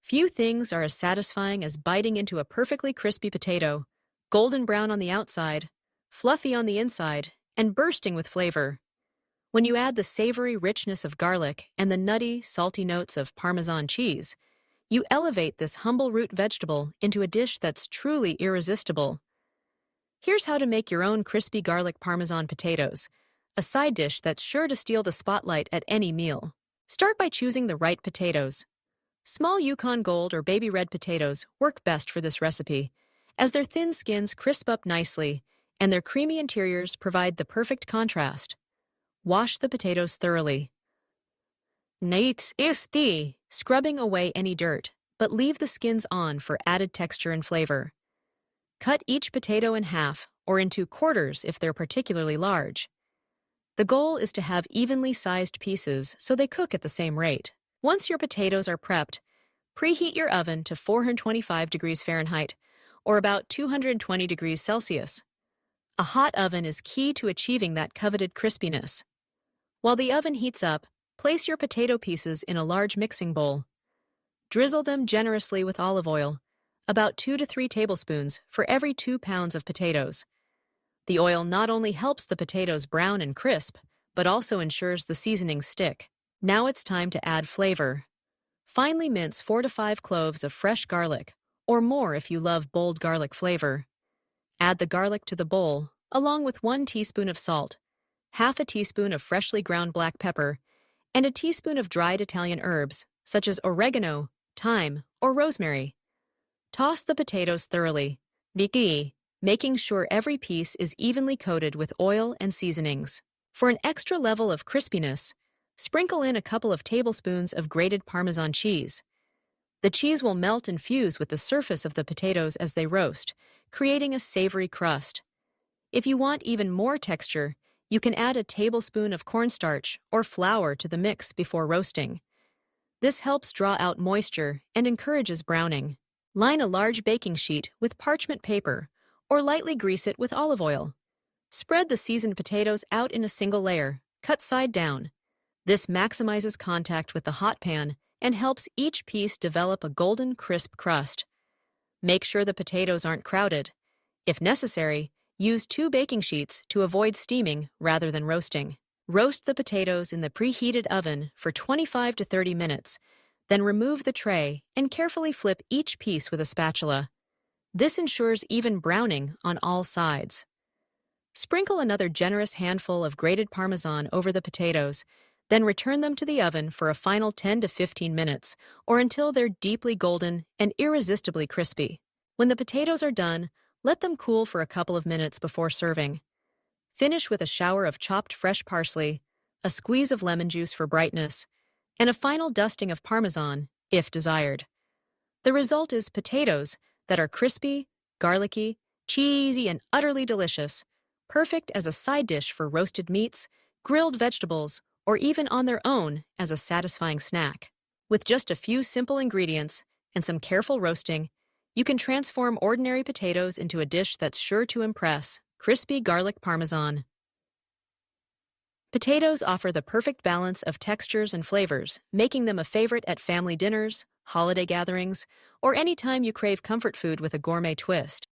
Few things are as satisfying as biting into a perfectly crispy potato, golden brown on the outside, fluffy on the inside, and bursting with flavor. When you add the savory richness of garlic and the nutty, salty notes of Parmesan cheese, you elevate this humble root vegetable into a dish that's truly irresistible. Here's how to make your own crispy garlic Parmesan potatoes, a side dish that's sure to steal the spotlight at any meal. Start by choosing the right potatoes. Small Yukon Gold or baby red potatoes work best for this recipe, as their thin skins crisp up nicely and their creamy interiors provide the perfect contrast. Wash the potatoes thoroughly. Scrubbing away any dirt, but leave the skins on for added texture and flavor. Cut each potato in half or into quarters if they're particularly large. The goal is to have evenly sized pieces so they cook at the same rate. Once your potatoes are prepped, preheat your oven to 425 degrees Fahrenheit or about 220 degrees Celsius. A hot oven is key to achieving that coveted crispiness. While the oven heats up, place your potato pieces in a large mixing bowl. Drizzle them generously with olive oil, about 2 to 3 tablespoons for every 2 pounds of potatoes. The oil not only helps the potatoes brown and crisp, but also ensures the seasonings stick. Now it's time to add flavor. Finely mince 4 to 5 cloves of fresh garlic, or more if you love bold garlic flavor. Add the garlic to the bowl, along with 1 teaspoon of salt, half a teaspoon of freshly ground black pepper, and a teaspoon of dried Italian herbs, such as oregano, thyme, or rosemary. Toss the potatoes thoroughly, making sure every piece is evenly coated with oil and seasonings. For an extra level of crispiness, sprinkle in a couple of tablespoons of grated Parmesan cheese. The cheese will melt and fuse with the surface of the potatoes as they roast, creating a savory crust. If you want even more texture, you can add a tablespoon of cornstarch or flour to the mix before roasting. This helps draw out moisture and encourages browning. Line a large baking sheet with parchment paper or lightly grease it with olive oil. Spread the seasoned potatoes out in a single layer, cut side down. This maximizes contact with the hot pan and helps each piece develop a golden, crisp crust. Make sure the potatoes aren't crowded. If necessary, use 2 baking sheets to avoid steaming rather than roasting. Roast the potatoes in the preheated oven for 25 to 30 minutes, then remove the tray and carefully flip each piece with a spatula. This ensures even browning on all sides. Sprinkle another generous handful of grated Parmesan over the potatoes, then return them to the oven for a final 10 to 15 minutes, or until they're deeply golden and irresistibly crispy. When the potatoes are done, let them cool for a couple of minutes before serving. Finish with a shower of chopped fresh parsley, a squeeze of lemon juice for brightness, and a final dusting of Parmesan, if desired. The result is potatoes that are crispy, garlicky, cheesy, and utterly delicious, perfect as a side dish for roasted meats, grilled vegetables, or even on their own as a satisfying snack. With just a few simple ingredients and some careful roasting, you can transform ordinary potatoes into a dish that's sure to impress: crispy garlic Parmesan. Potatoes offer the perfect balance of textures and flavors, making them a favorite at family dinners, holiday gatherings, or anytime you crave comfort food with a gourmet twist.